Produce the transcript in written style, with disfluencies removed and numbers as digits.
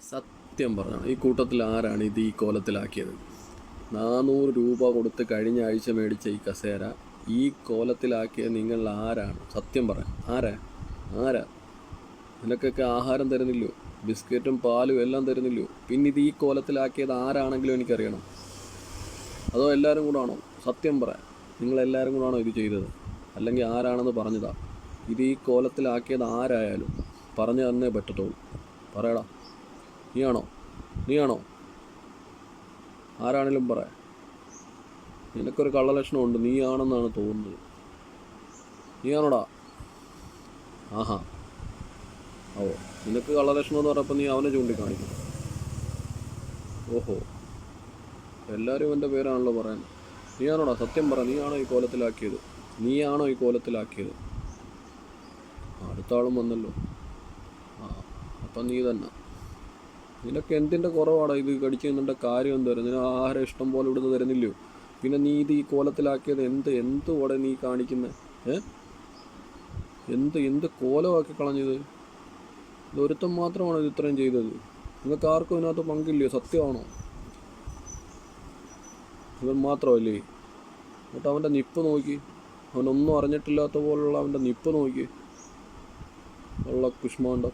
സത്യം പറഞ്ഞാണ് ഈ കൂട്ടത്തിൽ ആരാണ് ഇത് ഈ കോലത്തിലാക്കിയത്? 400 രൂപ കൊടുത്ത് കഴിഞ്ഞ ആഴ്ച മേടിച്ച ഈ കസേര ഈ കോലത്തിലാക്കിയത് നിങ്ങൾ ആരാണ്? സത്യം പറയാം, ആരാ? നിനക്കൊക്കെ ആഹാരം തരുന്നില്ലോ, ബിസ്ക്കറ്റും പാലും എല്ലാം തരുന്നില്ലോ, പിന്നെ ഇത് ഈ കോലത്തിലാക്കിയത് ആരാണെങ്കിലും എനിക്കറിയണം. അതോ എല്ലാവരും കൂടാണോ? സത്യം പറയാം, നിങ്ങളെല്ലാവരും കൂടാണോ ഇത് ചെയ്തത്? അല്ലെങ്കിൽ ആരാണെന്ന് പറഞ്ഞതാ? ഇത് ഈ കോലത്തിലാക്കിയത് ആരായാലും പറഞ്ഞു തന്നേ പറ്റത്തുള്ളൂ. പറയടാ, നീയാണോ? ആരാണേലും പറയാം. നിനക്കൊരു കള്ളലക്ഷണമുണ്ട്, നീയാണെന്നാണ് തോന്നുന്നത്. നീയാണോടാ? ആഹാ, നിനക്ക് കള്ളലക്ഷണം എന്ന് പറഞ്ഞപ്പോൾ നീ അവനെ ചൂണ്ടിക്കാണിക്കും. ഓഹോ, എല്ലാവരും എൻ്റെ പേരാണല്ലോ പറയാൻ. നീയാണോടാ? സത്യം പറ, നീയാണോ ഈ കോലത്തിലാക്കിയത്? അടുത്ത ആളും വന്നല്ലോ. അപ്പം നീ തന്നെ. നിനക്ക് എന്തിൻ്റെ കുറവാടാ ഇത് കടിച്ചു നിന്നിൻ്റെ കാര്യം എന്തായിരുന്നു? നിനക്ക് ആഹാരം ഇഷ്ടം പോലെ ഇവിടുന്ന് തരുന്നില്ലയോ? പിന്നെ നീ ഇത് ഈ കോലത്തിലാക്കിയത് എന്തുകൂടെ നീ കാണിക്കുന്നത്? എന്ത് കോലമാക്കി കളഞ്ഞത്? ഇതൊരുത്തം മാത്രമാണോ ഇത് ഇത്രയും ചെയ്തത്? നിങ്ങൾക്ക് ആർക്കും ഇതിനകത്ത് പങ്കില്ലയോ? സത്യമാണോ? ഇവൻ മാത്രമല്ലേ? എന്നിട്ട് അവൻ്റെ നിപ്പ് നോക്കി, അവനൊന്നും അറിഞ്ഞിട്ടില്ലാത്ത പോലുള്ള അവൻ്റെ നിപ്പ് നോക്കി, ഉള്ള കുഷ്മാണ്ടം.